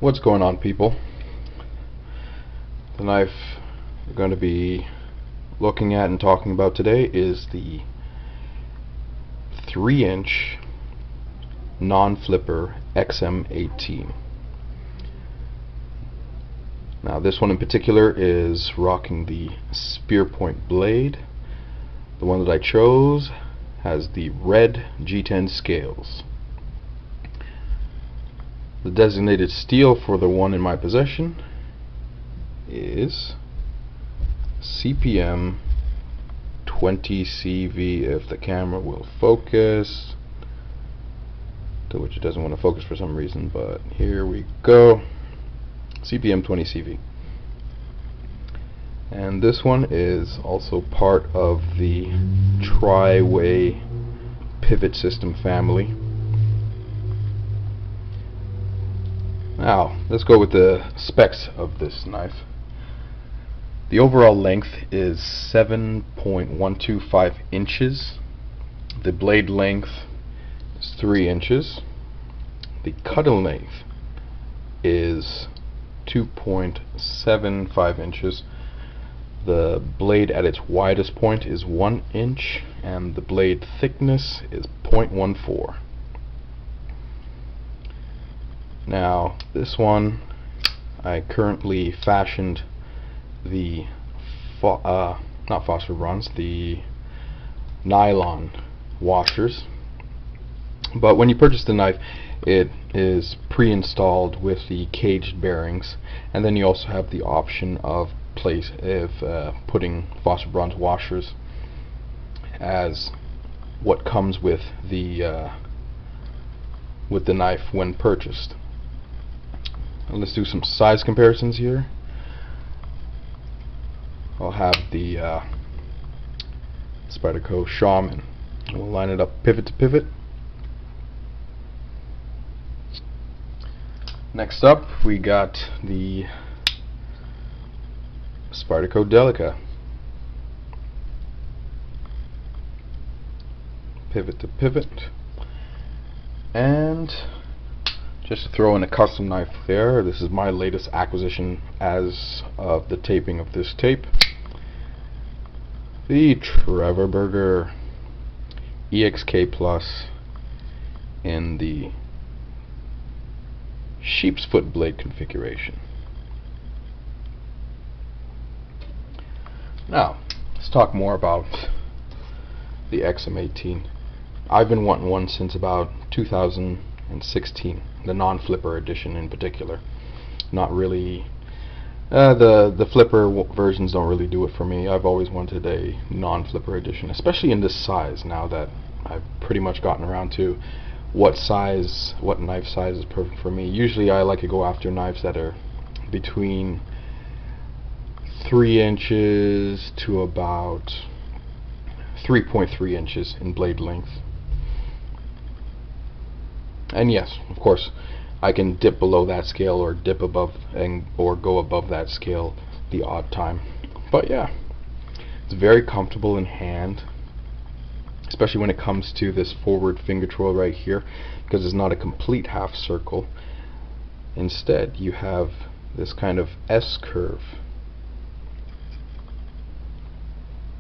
What's going on, people? The knife we're going to be looking at and talking about today is the 3-inch non-flipper XM 18. Now this one in particular is rocking the spear point blade. The one that I chose has the red G10 scales. The designated steel for the one in my possession is CPM 20 CV, if the camera will focus, to which it doesn't want to focus for some reason, but here we go. CPM 20 CV. And this one is also part of the tryway pivot system family. Now, let's go with the specs of this knife. The overall length is 7.125 inches. The blade length is 3 inches. The cutting length is 2.75 inches. The blade at its widest point is 1 inch, and the blade thickness is 0.14. Now, this one, I currently fashioned the not phosphor bronze, the nylon washers. But when you purchase the knife, it is pre-installed with the caged bearings, and then you also have the option of putting phosphor bronze washers as what comes with the knife when purchased. Let's do some size comparisons here. I'll have the A.S.O.K.A Shaman. We'll line it up pivot to pivot. Next up, we got the A.S.O.K.A Delica. Pivot to pivot. And just to throw in a custom knife there, this is my latest acquisition as of the taping of this tape. The Trevor EXK Plus in the sheep's foot blade configuration. Now, let's talk more about the XM18. I've been wanting one since about 2016, the non-flipper edition in particular. Not really, the flipper versions don't really do it for me. I've always wanted a non-flipper edition, especially in this size, now that I've pretty much gotten around to what knife size is perfect for me. Usually I like to go after knives that are between 3 inches to about 3.3 inches in blade length. And yes, of course, I can dip below that scale or dip above or go above that scale the odd time. But yeah, it's very comfortable in hand, especially when it comes to this forward finger twirl right here, because it's not a complete half circle. Instead, you have this kind of S curve.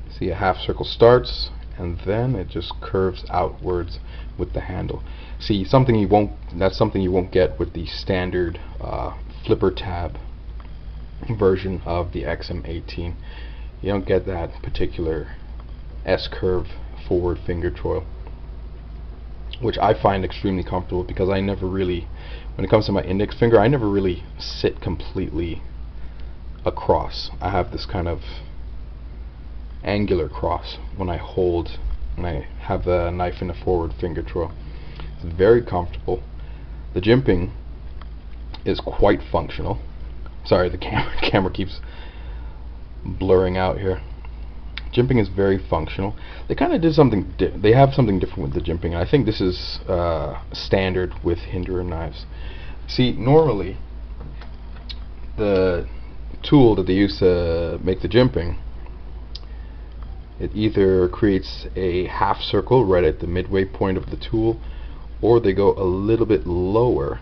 See, a half circle starts and then it just curves outwards with the handle. See, that's something you won't get with the standard flipper tab version of the XM18. You don't get that particular S curve forward finger twirl, which I find extremely comfortable because I never really, when it comes to my index finger, I never really sit completely across. I have this kind of angular cross when I have the knife in a forward finger twirl. It's very comfortable. The jimping is quite functional. Sorry, the camera keeps blurring out here. Jimping is very functional. They kind of did something. They have something different with the jimping. I think this is standard with Hinderer knives. See, normally the tool that they use to make the jimping, it either creates a half circle right at the midway point of the tool, or they go a little bit lower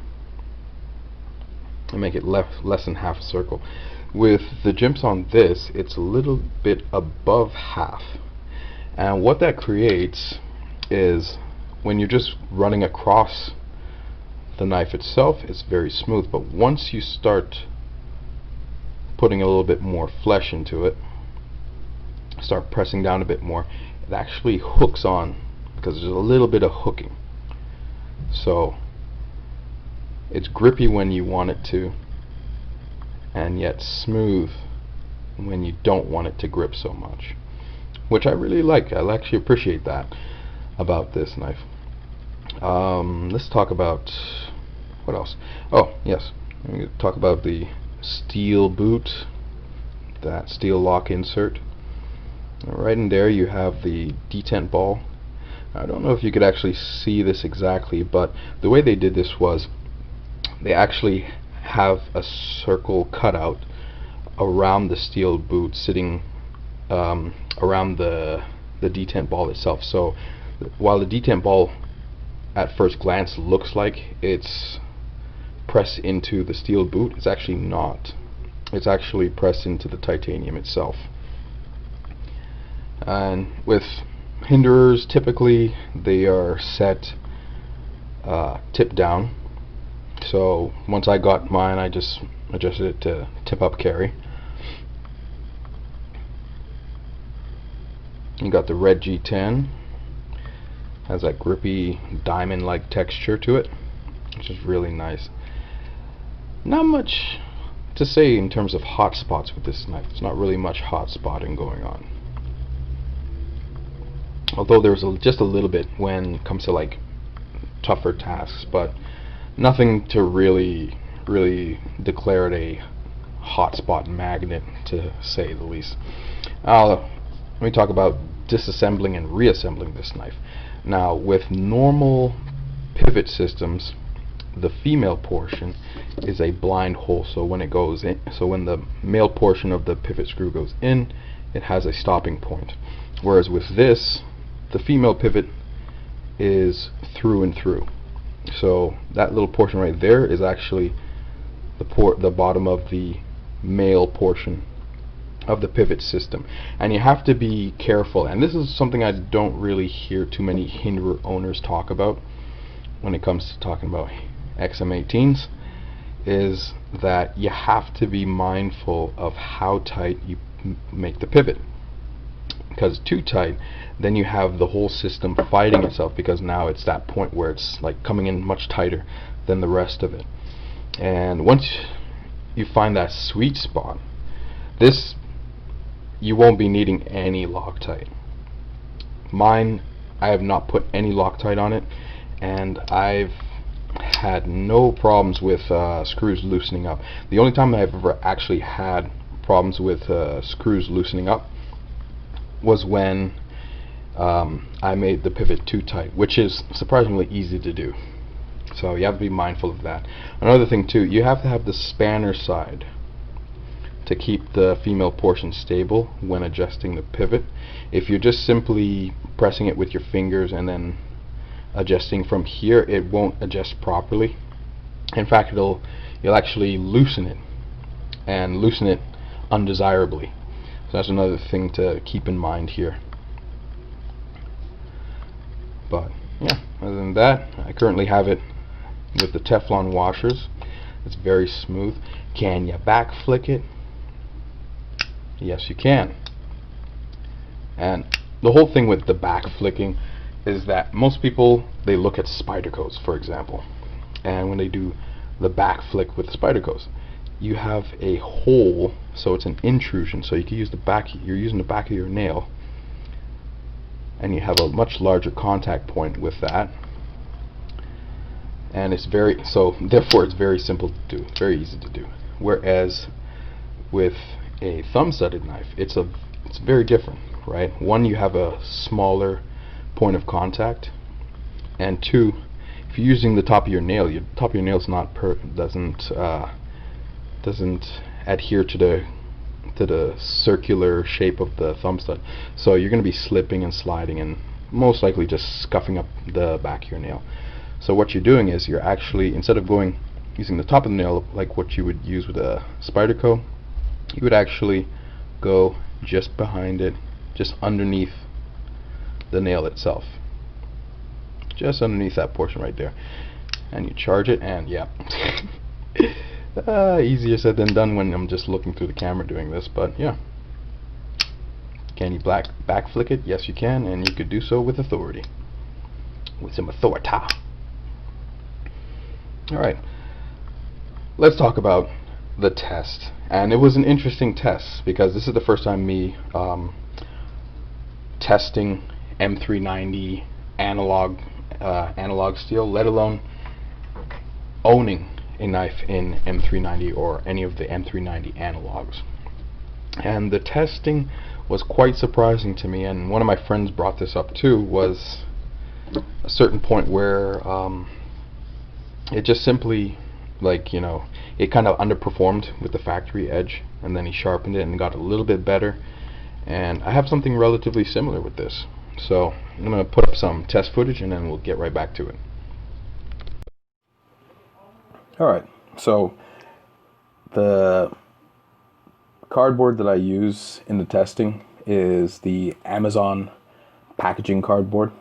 and make it less than half a circle. With the jimps on this, it's a little bit above half, and what that creates is when you're just running across the knife itself, it's very smooth, but once you start putting a little bit more flesh into it, start pressing down a bit more, it actually hooks on, because there's a little bit of hooking. So it's grippy when you want it to, and yet smooth when you don't want it to grip so much, which I really like. I actually appreciate that about this knife. Let's talk about what else. Oh yes, I'm going to talk about the steel boot, that steel lock insert. Right in there you have the detent ball. I don't know if you could actually see this exactly, but the way they did this was they actually have a circle cutout around the steel boot, sitting around the detent ball itself. So while the detent ball at first glance looks like it's pressed into the steel boot, it's actually not. It's actually pressed into the titanium itself. And with Hinderers, typically they are set tip down. So once I got mine, I just adjusted it to tip up carry. You got the red G10, has that grippy diamond-like texture to it, which is really nice. Not much to say in terms of hot spots with this knife. It's not really much hot spotting going on, although there's just a little bit when it comes to like tougher tasks, but nothing to really declare it a hotspot magnet, to say the least. Let me talk about disassembling and reassembling this knife. Now, with normal pivot systems, the female portion is a blind hole, so when it goes in, so when the male portion of the pivot screw goes in, it has a stopping point. Whereas with this, the female pivot is through and through. So that little portion right there is actually the bottom of the male portion of the pivot system. And you have to be careful, and this is something I don't really hear too many Hinderer owners talk about when it comes to talking about XM18s, is that you have to be mindful of how tight you make the pivot. Because too tight, then you have the whole system fighting itself, because now it's that point where it's like coming in much tighter than the rest of it. And once you find that sweet spot, this, you won't be needing any Loctite. Mine, I have not put any Loctite on it, and I've had no problems with screws loosening up. The only time I've ever actually had problems with screws loosening up was when I made the pivot too tight, which is surprisingly easy to do. So you have to be mindful of that. Another thing too, you have to have the spanner side to keep the female portion stable when adjusting the pivot. If you're just simply pressing it with your fingers and then adjusting from here, it won't adjust properly. In fact, you'll actually loosen it, and loosen it undesirably. So that's another thing to keep in mind here. But yeah, other than that, I currently have it with the Teflon washers. It's very smooth. Can you back flick it? Yes, you can. And the whole thing with the back flicking is that most people, they look at Spydercos, for example, and when they do the back flick with Spydercos, you have a hole, so it's an intrusion, so you can use the back, you're using the back of your nail, and you have a much larger contact point with that, and it's very, so therefore it's very simple to do, very easy to do. Whereas with a thumb-studded knife, it's very different, right? One, you have a smaller point of contact, and two, if you're using the top of your nail, your top of your nail is not doesn't adhere to the circular shape of the thumb stud, so you're going to be slipping and sliding and most likely just scuffing up the back of your nail. So what you're doing is you're actually, instead of going using the top of the nail, like what you would use with a Spyderco, you would actually go just behind it, just underneath the nail itself, just underneath that portion right there, and you charge it. And yeah, easier said than done when I'm just looking through the camera doing this, but yeah. Can you back flick it? Yes, you can, and you could do so with authority, with some authority. Alright, let's talk about the test. And it was an interesting test because this is the first time me testing M390 analog steel, let alone owning a knife in M390 or any of the M390 analogs. And the testing was quite surprising to me, and one of my friends brought this up too, was a certain point where it just simply, like, you know, it kind of underperformed with the factory edge, and then he sharpened it and got a little bit better. And I have something relatively similar with this, so I'm going to put up some test footage and then we'll get right back to it. Alright, so the cardboard that I use in the testing is the Amazon packaging cardboard.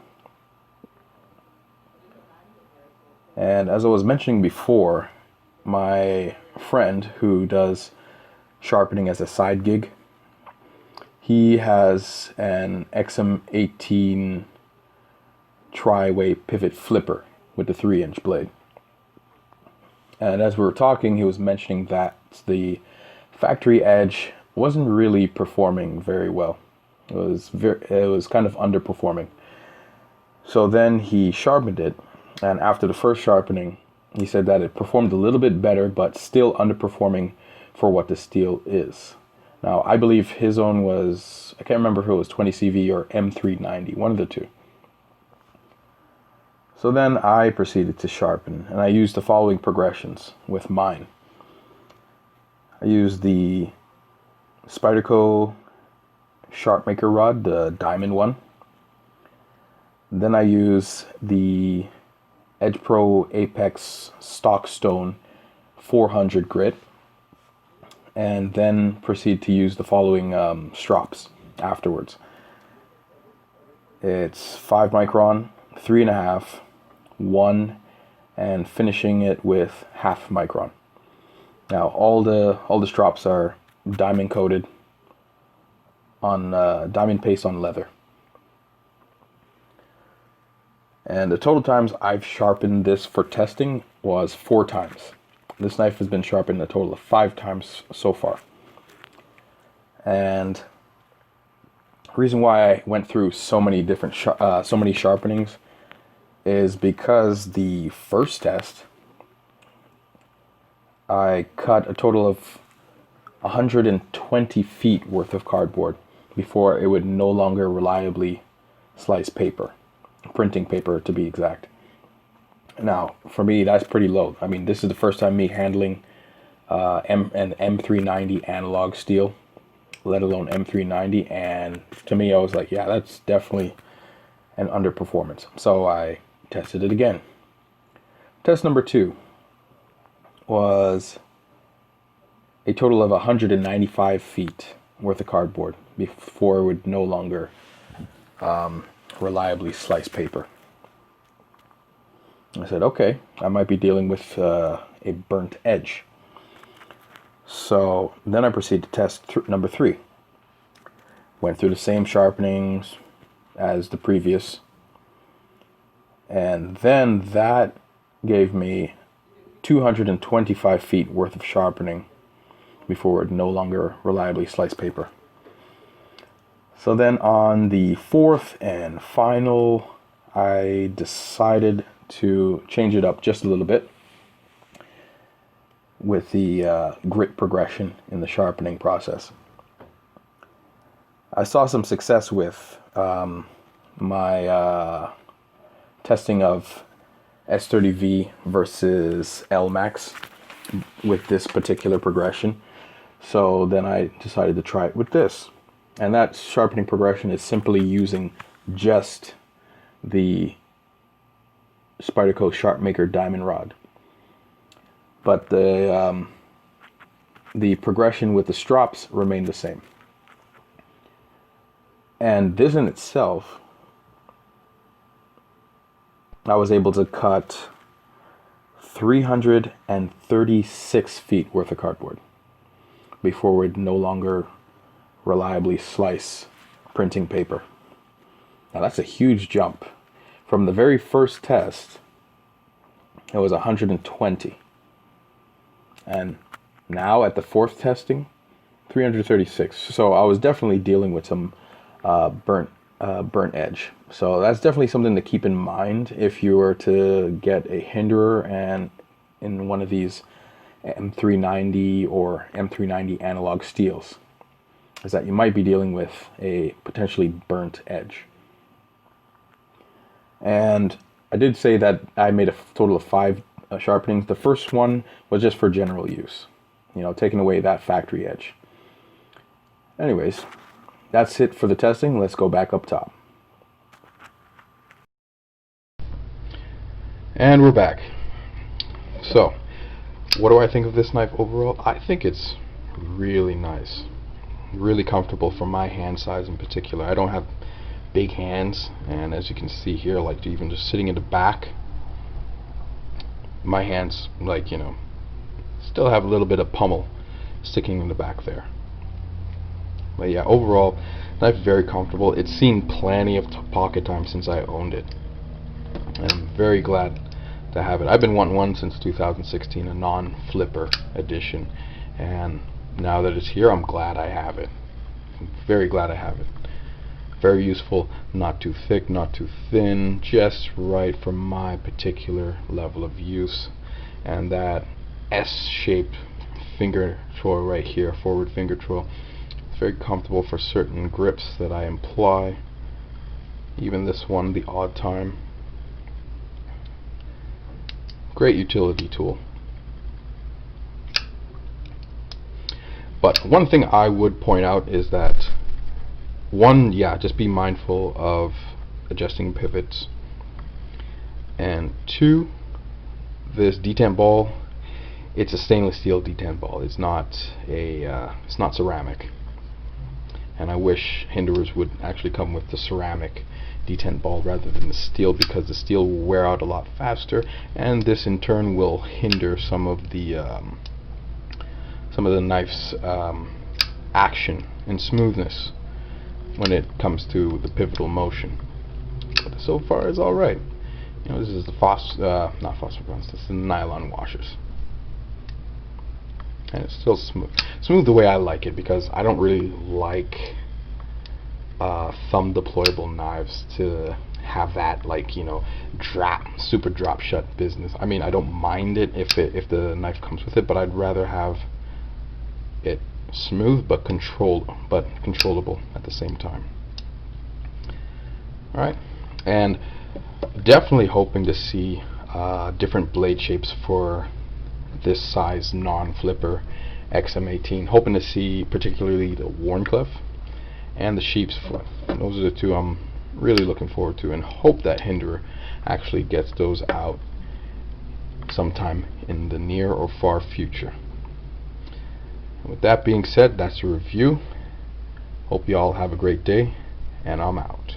And as I was mentioning before, my friend who does sharpening as a side gig, he has an XM18 tryway pivot flipper with the 3-inch blade. And as we were talking, he was mentioning that the factory edge wasn't really performing very well. It was kind of underperforming. So then he sharpened it, and after the first sharpening, he said that it performed a little bit better, but still underperforming for what the steel is. Now, I believe his own was, I can't remember if it was 20 CV or M390, one of the two. So then I proceeded to sharpen, and I used the following progressions with mine. I used the Spyderco Sharpmaker rod, the diamond one. Then I use the Edge Pro Apex Stockstone 400 grit, and then proceed to use the following strops afterwards. It's 5 micron, 3.5, 1, and finishing it with 0.5 micron. Now all the strops are diamond coated on diamond paste on leather. And the total times I've sharpened this for testing was 4 times. This knife has been sharpened a total of 5 times so far. And the reason why I went through so many different so many sharpenings is because the first test I cut a total of 120 feet worth of cardboard before it would no longer reliably slice paper, printing paper to be exact. Now, for me, that's pretty low. I mean, this is the first time me handling an M390 analog steel, let alone M390, and to me, I was like, yeah, that's definitely an underperformance. So I tested it again. Test number 2 was a total of 195 feet worth of cardboard before it would no longer reliably slice paper. I said, okay, I might be dealing with a burnt edge. So then I proceeded to test number 3. Went through the same sharpenings as the previous, and then that gave me 225 feet worth of sharpening before it would no longer reliably slice paper. So then on the 4th and final, I decided to change it up just a little bit with the grit progression in the sharpening process. I saw some success with my testing of S30V versus L-Max with this particular progression. So then I decided to try it with this. And that sharpening progression is simply using just the Spyderco Sharpmaker diamond rod. but the progression with the strops remained the same. And this in itself, I was able to cut 336 feet worth of cardboard before we'd no longer reliably slice printing paper. Now that's a huge jump. From the very first test, it was 120. And now at the fourth testing, 336. So I was definitely dealing with some burnt edge. So that's definitely something to keep in mind if you were to get a Hinderer and in one of these M390 or M390 analog steels, is that you might be dealing with a potentially burnt edge. And I did say that I made a total of 5 sharpenings. The first one was just for general use, you know, taking away that factory edge. Anyways, that's it for the testing. Let's go back up top. And we're back. So, what do I think of this knife overall? I think it's really nice. Really comfortable for my hand size in particular. I don't have big hands, and as you can see here, like even just sitting in the back, my hands, like, you know, still have a little bit of pummel sticking in the back there. But yeah, overall, knife very comfortable. It's seen plenty of pocket time since I owned it, and I'm very glad to have it. I've been wanting one since 2016, a non-flipper edition, and now that it's here, I'm glad I have it. I'm very glad I have it. Very useful, not too thick, not too thin, just right for my particular level of use. And that S-shaped finger twirl right here, forward finger twirl, it's very comfortable for certain grips that I employ. Even this one, the odd time. Great utility tool. But one thing I would point out is that, one, yeah, just be mindful of adjusting pivots, and two, this detent ball, it's a stainless steel detent ball. It's not ceramic, and I wish Hinderers would actually come with the ceramic detent ball rather than the steel, because the steel will wear out a lot faster, and this in turn will hinder some of the knife's action and smoothness when it comes to the pivotal motion. But so far it's alright. You know, this is the not phosphor, this is the nylon washers, and it's still smooth the way I like it, because I don't really like thumb deployable knives to have that, like, you know, super drop shut business. I mean, I don't mind it if the knife comes with it, but I'd rather have it smooth but controllable at the same time. Alright, and definitely hoping to see different blade shapes for this size non-flipper XM18. Hoping to see particularly the Warncliffe and the sheep's foot. Those are the two I'm really looking forward to, and hope that Hinderer actually gets those out sometime in the near or far future. With that being said, that's the review. Hope you all have a great day, and I'm out.